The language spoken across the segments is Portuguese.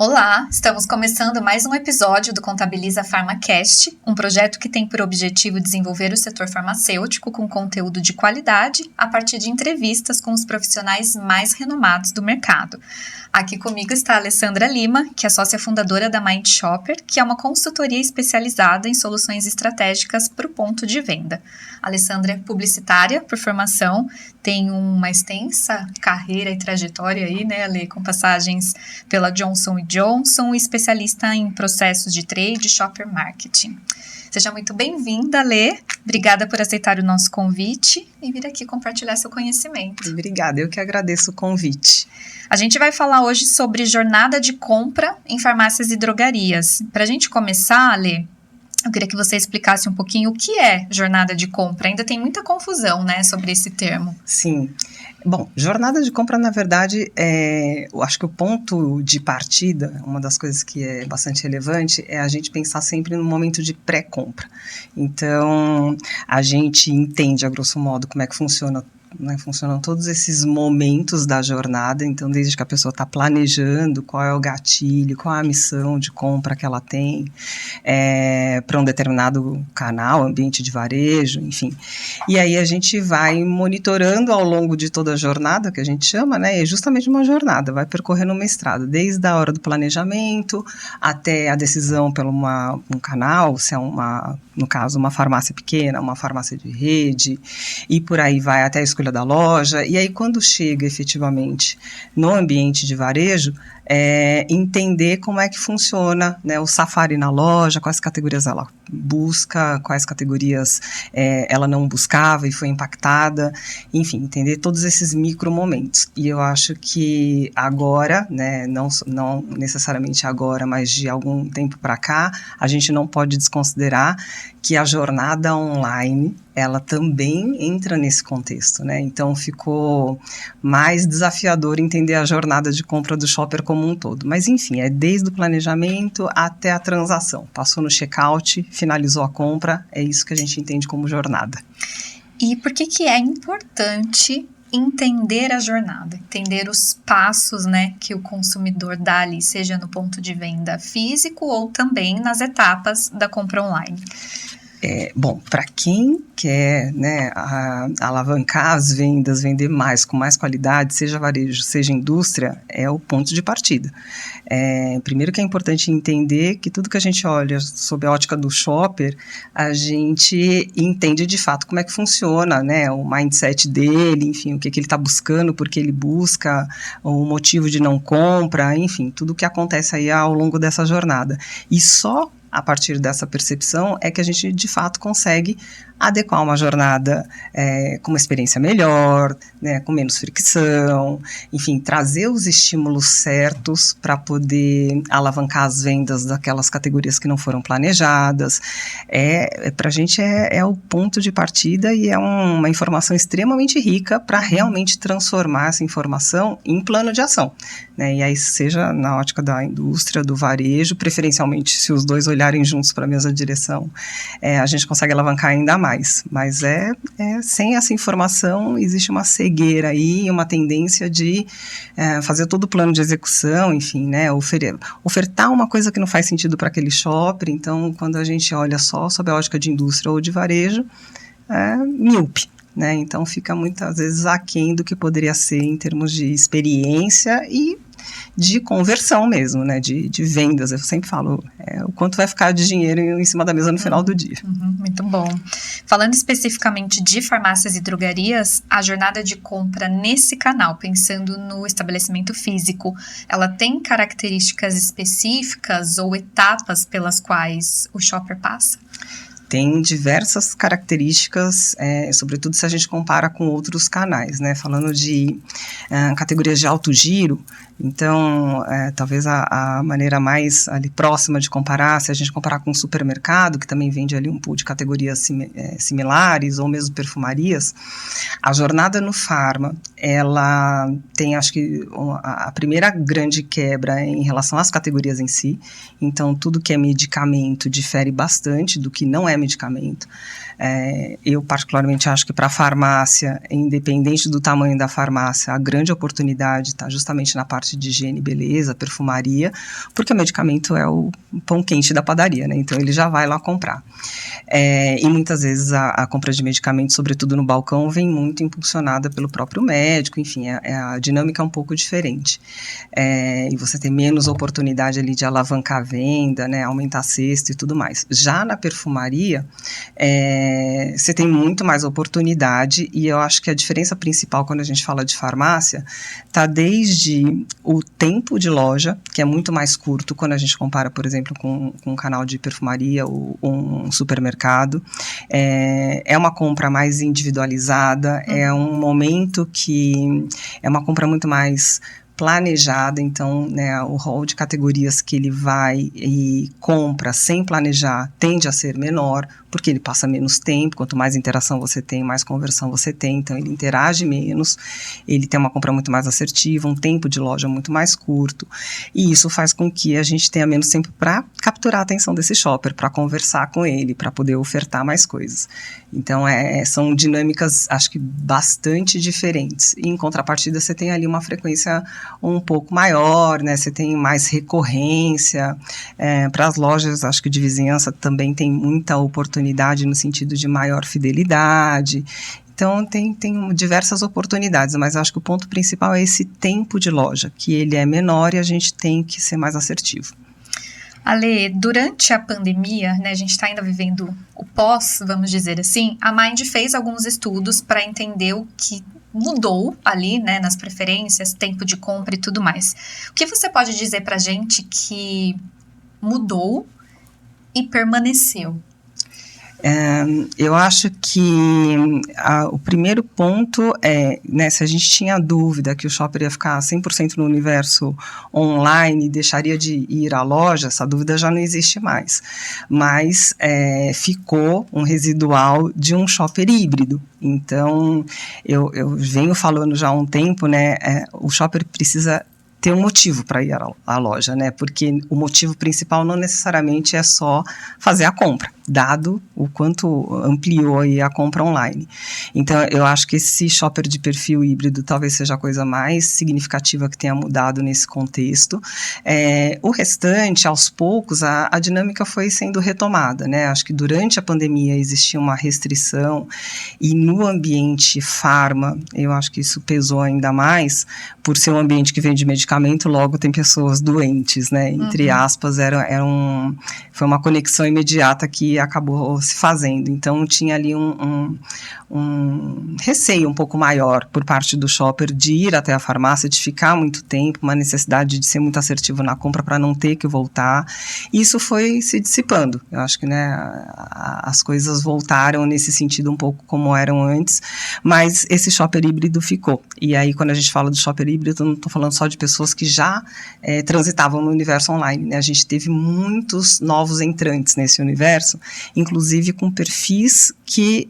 Olá, estamos começando mais um episódio do Contabiliza PharmaCast, um projeto que tem por objetivo desenvolver o setor farmacêutico com conteúdo de qualidade a partir de entrevistas com os profissionais mais renomados do mercado. Aqui comigo está a Alessandra Lima, que é sócia fundadora da Mind Shopper, que é uma consultoria especializada em soluções estratégicas para o ponto de venda. A Alessandra é publicitária por formação, tem uma extensa carreira e trajetória aí, né, Ale, com passagens pela Johnson & Johnson, especialista em processos de trade e shopper marketing. Seja muito bem-vinda, Lê. Obrigada por aceitar o nosso convite e vir aqui compartilhar seu conhecimento. Obrigada, eu que agradeço o convite. A gente vai falar hoje sobre jornada de compra em farmácias e drogarias. Para a gente começar, Lê, eu queria que você explicasse um pouquinho o que é jornada de compra. Ainda tem muita confusão, né, sobre esse termo. Sim. Bom, jornada de compra, na verdade, eu acho que o ponto de partida, uma das coisas que é bastante relevante, é a gente pensar sempre no momento de pré-compra. Então, a gente entende, a grosso modo, como é que funciona, né, funcionam todos esses momentos da jornada, então desde que a pessoa está planejando qual é o gatilho, qual é a missão de compra que ela tem para um determinado canal, ambiente de varejo, enfim. E aí a gente vai monitorando ao longo de toda a jornada, que a gente chama, né, é justamente uma jornada, vai percorrendo uma estrada, desde a hora do planejamento até a decisão pelo um canal, se é no caso, uma farmácia pequena, uma farmácia de rede, e por aí vai até a escolha da loja, e aí quando chega efetivamente no ambiente de varejo, entender como é que funciona, né, o safari na loja, quais categorias ela busca, quais categorias ela não buscava e foi impactada, enfim, entender todos esses micro momentos. E eu acho que agora, né, não necessariamente agora, mas de algum tempo para cá, a gente não pode desconsiderar que a jornada online, ela também entra nesse contexto, né? Então ficou mais desafiador entender a jornada de compra do shopper como um todo. Mas enfim, é desde o planejamento até a transação. Passou no checkout, finalizou a compra, é isso que a gente entende como jornada. E por que é importante entender a jornada, entender os passos, né, que o consumidor dá ali, seja no ponto de venda físico ou também nas etapas da compra online? Bom, para quem quer, né, alavancar as vendas, vender mais, com mais qualidade, seja varejo, seja indústria, é o ponto de partida. Primeiro que é importante entender que tudo que a gente olha sob a ótica do shopper, a gente entende de fato como é que funciona, né, o mindset dele, enfim, o que ele está buscando, por que ele busca, o motivo de não compra, enfim, tudo o que acontece aí ao longo dessa jornada. E só a partir dessa percepção é que a gente de fato consegue adequar uma jornada com uma experiência melhor, né, com menos fricção, enfim, trazer os estímulos certos para poder alavancar as vendas daquelas categorias que não foram planejadas. Para a gente é o ponto de partida e é uma informação extremamente rica para realmente transformar essa informação em plano de ação, né, e aí seja na ótica da indústria, do varejo, preferencialmente se os dois olharem juntos para a mesma direção, a gente consegue alavancar ainda mais. Mas sem essa informação existe uma cegueira aí, uma tendência de fazer todo o plano de execução, enfim, né, ofertar uma coisa que não faz sentido para aquele shopper. Então, quando a gente olha só sob a ótica de indústria ou de varejo, míope, né, então fica muitas vezes aquém do que poderia ser em termos de experiência e de conversão mesmo, né, de vendas. Eu sempre falo o quanto vai ficar de dinheiro em cima da mesa no final do dia. Muito bom. Falando especificamente de farmácias e drogarias, a jornada de compra nesse canal, pensando no estabelecimento físico, ela tem características específicas ou etapas pelas quais o shopper passa? Tem diversas características, sobretudo se a gente compara com outros canais, né? Falando de categorias de alto giro, então talvez a maneira mais ali próxima de comparar, se a gente comparar com um supermercado, que também vende ali um pool de categorias similares, ou mesmo perfumarias, a jornada no farma, ela tem, acho que, a primeira grande quebra em relação às categorias em si. Então, tudo que é medicamento difere bastante do que não é é medicamento. Eu particularmente acho que para a farmácia, independente do tamanho da farmácia, a grande oportunidade está justamente na parte de higiene, beleza, perfumaria, porque o medicamento é o pão quente da padaria, né? Então ele já vai lá comprar. E muitas vezes a compra de medicamentos, sobretudo no balcão, vem muito impulsionada pelo próprio médico, enfim, a dinâmica é um pouco diferente. E você tem menos oportunidade ali de alavancar a venda, né, aumentar a cesta e tudo mais. Já na perfumaria, você tem muito mais oportunidade, e eu acho que a diferença principal quando a gente fala de farmácia está desde o tempo de loja, que é muito mais curto quando a gente compara, por exemplo, com um canal de perfumaria ou um supermercado. É uma compra mais individualizada, é um momento que é uma compra muito mais planejada, então, né, o rol de categorias que ele vai e compra sem planejar tende a ser menor, porque ele passa menos tempo, quanto mais interação você tem, mais conversão você tem, então ele interage menos, ele tem uma compra muito mais assertiva, um tempo de loja muito mais curto, e isso faz com que a gente tenha menos tempo para capturar a atenção desse shopper, para conversar com ele, para poder ofertar mais coisas. Então, são dinâmicas, acho que bastante diferentes. E, em contrapartida, você tem ali uma frequência um pouco maior, né? Você tem mais recorrência. Para as lojas, acho que de vizinhança também tem muita oportunidade no sentido de maior fidelidade. Então, tem diversas oportunidades, mas acho que o ponto principal é esse tempo de loja, que ele é menor e a gente tem que ser mais assertivo. Ale, durante a pandemia, né, a gente está ainda vivendo o pós, vamos dizer assim, a Mind fez alguns estudos para entender o que mudou ali, né, nas preferências, tempo de compra e tudo mais. O que você pode dizer para a gente que mudou e permaneceu? Eu acho que o primeiro ponto é, né, se a gente tinha dúvida que o shopper ia ficar 100% no universo online e deixaria de ir à loja, essa dúvida já não existe mais. Mas ficou um residual de um shopper híbrido. Então, eu venho falando já há um tempo, né, o shopper precisa ter um motivo para ir à loja, né? Porque o motivo principal não necessariamente é só fazer a compra, dado o quanto ampliou aí a compra online. Então, eu acho que esse shopper de perfil híbrido talvez seja a coisa mais significativa que tenha mudado nesse contexto. O restante, aos poucos, a dinâmica foi sendo retomada, né? Acho que durante a pandemia existia uma restrição e no ambiente farma, eu acho que isso pesou ainda mais, por ser um ambiente que vem de medicamento, logo tem pessoas doentes, né? Entre aspas, foi uma conexão imediata que acabou se fazendo. Então, tinha ali um receio um pouco maior por parte do shopper de ir até a farmácia, de ficar muito tempo, uma necessidade de ser muito assertivo na compra para não ter que voltar. Isso foi se dissipando. Eu acho que, né, as coisas voltaram nesse sentido um pouco como eram antes, mas esse shopper híbrido ficou. E aí, quando a gente fala do shopper híbrido, eu não estou falando só de pessoas que já transitavam no universo online, né? A gente teve muitos novos entrantes nesse universo, inclusive com perfis que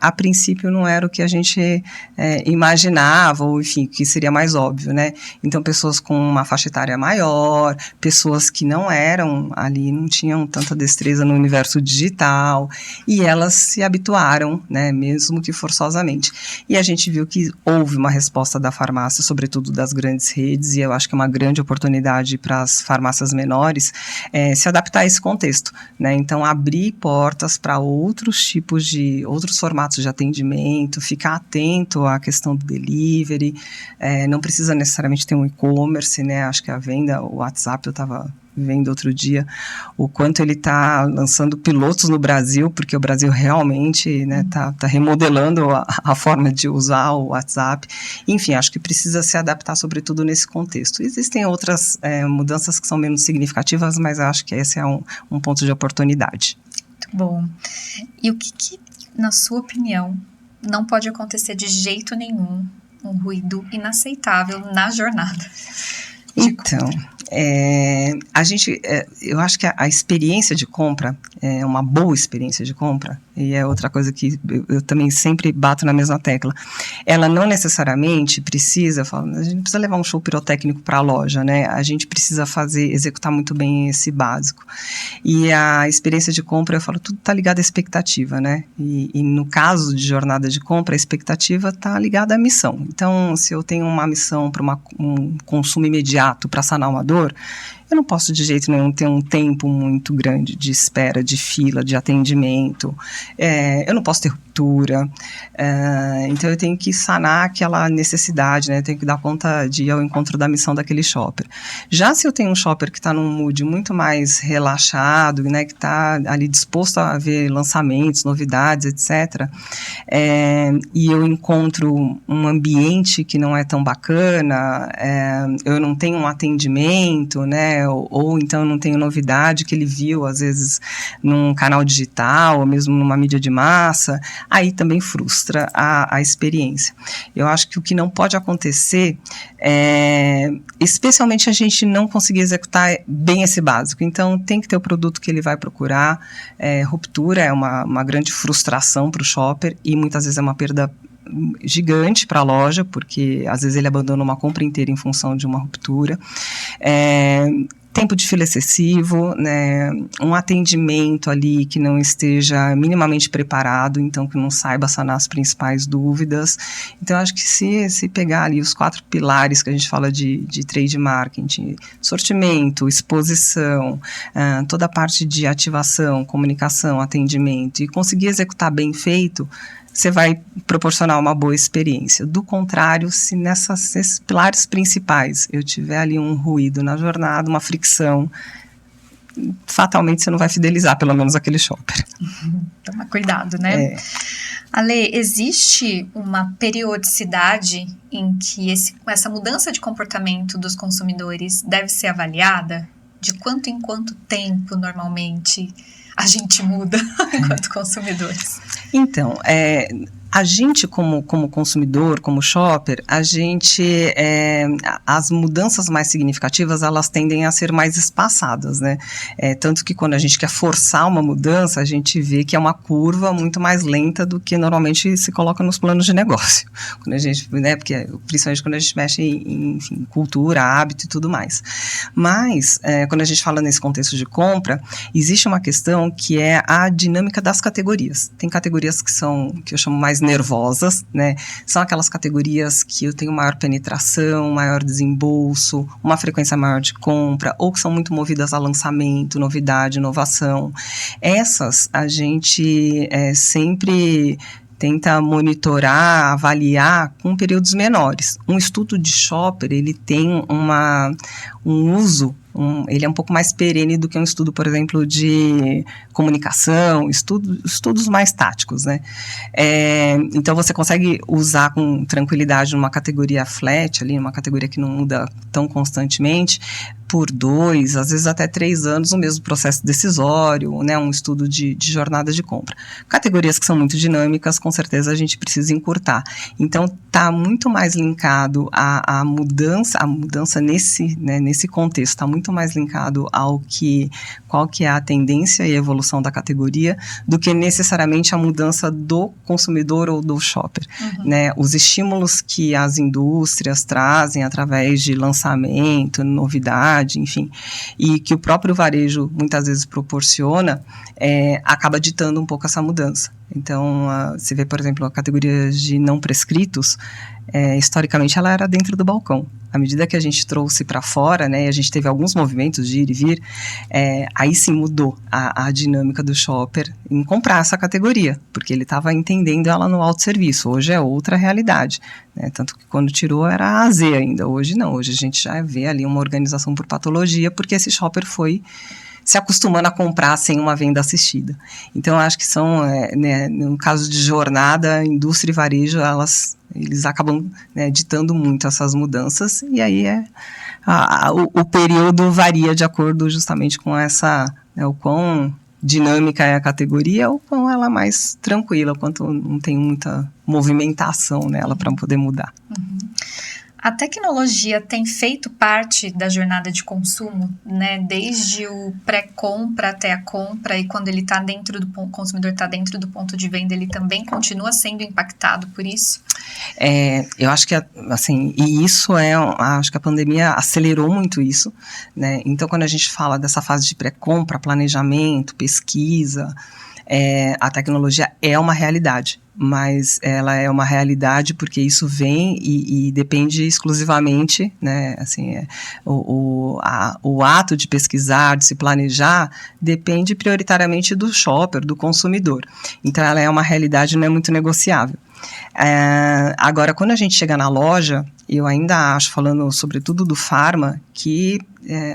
a princípio não era o que a gente imaginava, ou enfim, que seria mais óbvio, né? Então, pessoas com uma faixa etária maior, pessoas que não eram ali, não tinham tanta destreza no universo digital, e elas se habituaram, né? Mesmo que forçosamente. E a gente viu que houve uma resposta da farmácia, sobretudo das grandes redes, e eu acho que é uma grande oportunidade para as farmácias menores se adaptar a esse contexto, né? Então, abrir portas para outros formatos de atendimento, ficar atento à questão do delivery, não precisa necessariamente ter um e-commerce, né? Acho que a venda, o WhatsApp, eu estava vendo outro dia o quanto ele está lançando pilotos no Brasil, porque o Brasil realmente, né, tá remodelando a forma de usar o WhatsApp. Enfim, acho que precisa se adaptar, sobretudo nesse contexto. Existem outras mudanças que são menos significativas, mas acho que esse é um ponto de oportunidade. Muito bom. E o que, na sua opinião, não pode acontecer de jeito nenhum, um ruído inaceitável na jornada? Então, eu acho que a experiência de compra é uma boa experiência de compra, e é outra coisa que eu também sempre bato na mesma tecla. Ela não necessariamente precisa, a gente precisa levar um show pirotécnico para a loja, né? A gente precisa executar muito bem esse básico. E a experiência de compra, eu falo, tudo está ligado à expectativa, né? E no caso de jornada de compra, a expectativa está ligada à missão. Então, se eu tenho uma missão para um consumo imediato, para sanar uma dor, eu não posso de jeito nenhum ter um tempo muito grande de espera, de fila, de atendimento. Eu não posso ter ruptura. Então, eu tenho que sanar aquela necessidade, né? Eu tenho que dar conta de ir ao encontro da missão daquele shopper. Já se eu tenho um shopper que está num mood muito mais relaxado, né? Que está ali disposto a ver lançamentos, novidades, etc., e eu encontro um ambiente que não é tão bacana, eu não tenho um atendimento, né? Ou então não tenho novidade que ele viu, às vezes, num canal digital, ou mesmo numa mídia de massa, aí também frustra a experiência. Eu acho que o que não pode acontecer especialmente a gente não conseguir executar bem esse básico. Então, tem que ter o produto que ele vai procurar. Ruptura é uma grande frustração para o shopper e muitas vezes é uma perda gigante para a loja, porque às vezes ele abandona uma compra inteira em função de uma ruptura. Tempo de fila excessivo, né, um atendimento ali que não esteja minimamente preparado, então que não saiba sanar as principais dúvidas. Então, acho que se pegar ali os 4 pilares que a gente fala de trade marketing, sortimento, exposição, toda a parte de ativação, comunicação, atendimento, e conseguir executar bem feito, você vai proporcionar uma boa experiência. Do contrário, se nesses pilares principais eu tiver ali um ruído na jornada, uma fricção, fatalmente você não vai fidelizar, pelo menos, aquele shopper. Toma cuidado, né? Ale, existe uma periodicidade em que essa mudança de comportamento dos consumidores deve ser avaliada? De quanto em quanto tempo, normalmente, a gente muda enquanto consumidores? Então, a gente como consumidor, como shopper, as mudanças mais significativas, elas tendem a ser mais espaçadas, né? Tanto que quando a gente quer forçar uma mudança, a gente vê que é uma curva muito mais lenta do que normalmente se coloca nos planos de negócio. Quando a gente, né, porque, principalmente quando a gente mexe em cultura, hábito e tudo mais. Mas, quando a gente fala nesse contexto de compra, existe uma questão que é a dinâmica das categorias. Tem categorias que eu chamo mais nervosas, né? São aquelas categorias que eu tenho maior penetração, maior desembolso, uma frequência maior de compra, ou que são muito movidas a lançamento, novidade, inovação. Essas a gente sempre tenta monitorar, avaliar com períodos menores. Um estudo de shopper, ele tem um uso, ele é um pouco mais perene do que um estudo, por exemplo, de comunicação, estudos mais táticos, né? Então, você consegue usar com tranquilidade numa categoria flat, ali, numa categoria que não muda tão constantemente, por 2, às vezes até 3 anos, o mesmo processo decisório, né, um estudo de jornada de compra. Categorias que são muito dinâmicas, com certeza a gente precisa encurtar. Então, está muito mais linkado à mudança nesse contexto, está muito mais linkado qual que é a tendência e a evolução da categoria, do que necessariamente a mudança do consumidor ou do shopper. Né? Os estímulos que as indústrias trazem através de lançamento, novidade, enfim, e que o próprio varejo muitas vezes proporciona, acaba ditando um pouco essa mudança. Então, você vê, por exemplo, a categoria de não prescritos, historicamente ela era dentro do balcão. À medida que a gente trouxe para fora, né, e a gente teve alguns movimentos de ir e vir, aí sim mudou a dinâmica do shopper em comprar essa categoria, porque ele estava entendendo ela no autosserviço. Hoje é outra realidade, né, tanto que quando tirou era a Z ainda, hoje não, hoje a gente já vê ali uma organização por patologia, porque esse shopper foi se acostumando a comprar sem uma venda assistida. Então, eu acho que são, no caso de jornada, indústria e varejo, eles acabam, né, ditando muito essas mudanças, e aí o período varia de acordo justamente com o quão dinâmica é a categoria, ou quão ela é mais tranquila, quanto não tem muita movimentação nela para poder mudar. A tecnologia tem feito parte da jornada de consumo, né? Desde o pré-compra até a compra, e quando ele está dentro do o consumidor está dentro do ponto de venda, ele também continua sendo impactado por isso? Eu acho que, assim, e isso acho que a pandemia acelerou muito isso, né? Então, quando a gente fala dessa fase de pré-compra, planejamento, pesquisa, a tecnologia é uma realidade, mas ela é uma realidade porque isso vem e depende exclusivamente, né, assim, o ato de pesquisar, de se planejar, depende prioritariamente do shopper, do consumidor. Então, ela é uma realidade, não é muito negociável. Agora, quando a gente chega na loja, eu ainda acho, falando sobretudo do pharma, que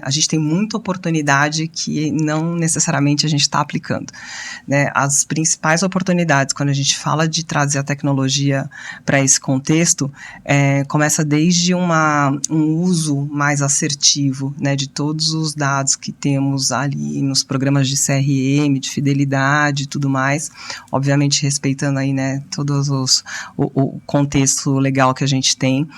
a gente tem muita oportunidade que não necessariamente a gente está aplicando, né? As principais oportunidades, quando a gente fala de trazer a tecnologia para esse contexto, começa desde um uso mais assertivo, né, de todos os dados que temos ali nos programas de CRM, de fidelidade e tudo mais, obviamente respeitando aí, né, todos o contexto legal que a gente tem,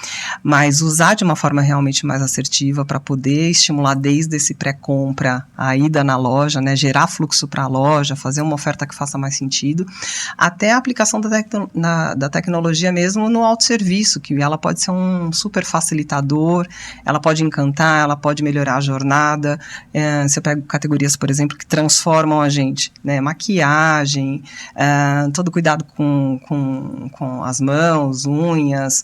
mas usar de uma forma realmente mais assertiva para poder estimular desde esse pré-compra a ida na loja, né, gerar fluxo para a loja, fazer uma oferta que faça mais sentido, até a aplicação da tecnologia mesmo no autosserviço, que ela pode ser um super facilitador, ela pode encantar, ela pode melhorar a jornada. Se eu pego categorias, por exemplo, que transformam a gente, né, maquiagem, todo cuidado com as mãos, unhas,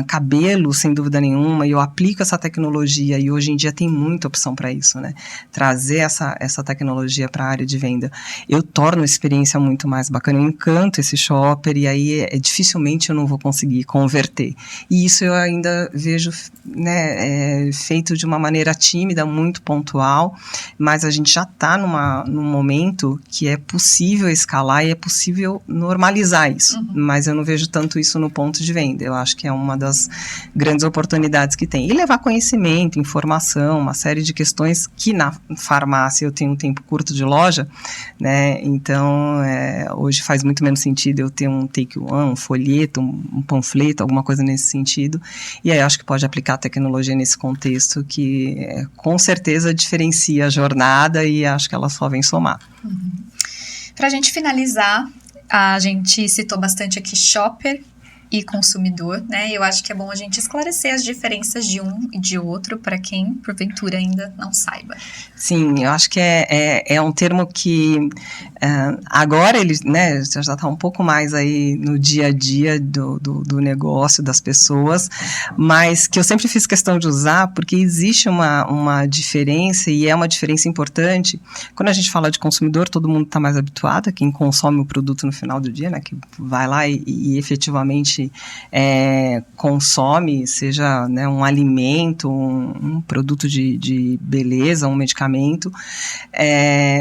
cabelo, sem dúvida nenhuma, e eu aplico essa tecnologia, e hoje em dia tem muita opção para isso, né? Trazer essa tecnologia para a área de venda. Eu torno a experiência muito mais bacana, eu encanto esse shopper, e aí dificilmente eu não vou conseguir converter. E isso eu ainda vejo, né, feito de uma maneira tímida, muito pontual, mas a gente já está num momento que é possível escalar e é possível normalizar isso, mas eu não vejo tanto isso no ponto de venda. Eu acho que é uma das grandes oportunidades que tem. E levar conhecimento, informação, uma série de questões que na farmácia eu tenho um tempo curto de loja, né? Então, hoje faz muito menos sentido eu ter um take one, um folheto, um panfleto, alguma coisa nesse sentido. E aí eu acho que pode aplicar a tecnologia nesse contexto que com certeza diferencia a jornada, e acho que ela só vem somar. Para a gente finalizar, a gente citou bastante aqui shopper e consumidor, né? Eu acho que é bom a gente esclarecer as diferenças de um e de outro para quem, porventura, ainda não saiba. Sim, eu acho que é um termo que agora ele, né, já está um pouco mais aí no dia a dia do negócio das pessoas, mas que eu sempre fiz questão de usar porque existe uma diferença, e é uma diferença importante. Quando a gente fala de consumidor, todo mundo está mais habituado a quem consome o produto no final do dia, né, que vai lá e efetivamente consome, seja, né, um alimento, um produto de beleza, um medicamento,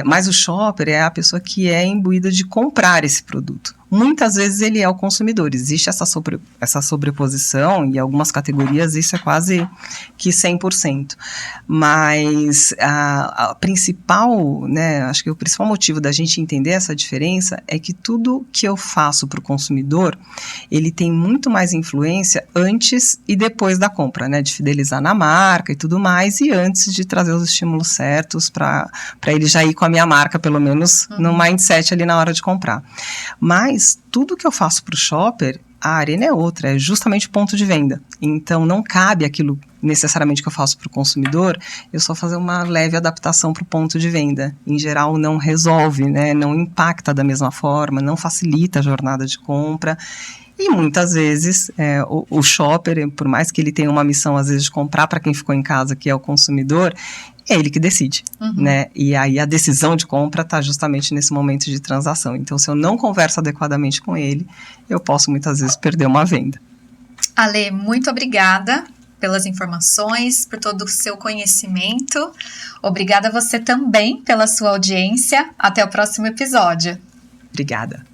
mas o shopper é a pessoa que é imbuída de comprar esse produto. Muitas vezes ele é o consumidor, existe essa sobreposição, e algumas categorias isso é quase que 100%, mas a principal, né, acho que o principal motivo da gente entender essa diferença é que tudo que eu faço para o consumidor, ele tem muito mais influência antes e depois da compra, né, de fidelizar na marca e tudo mais, e antes de trazer os estímulos certos para ele já ir com a minha marca, pelo menos no mindset ali na hora de comprar. Mas tudo que eu faço para o shopper, a arena é outra, é justamente o ponto de venda. Então, não cabe aquilo necessariamente que eu faço para o consumidor, eu só fazer uma leve adaptação para o ponto de venda. Em geral, não resolve, né? Não impacta da mesma forma, não facilita a jornada de compra. E muitas vezes o shopper, por mais que ele tenha uma missão às vezes de comprar para quem ficou em casa, que é o consumidor, é ele que decide, né? E aí a decisão de compra está justamente nesse momento de transação. Então, se eu não converso adequadamente com ele, eu posso muitas vezes perder uma venda. Ale, muito obrigada pelas informações, por todo o seu conhecimento. Obrigada a você também pela sua audiência. Até o próximo episódio. Obrigada.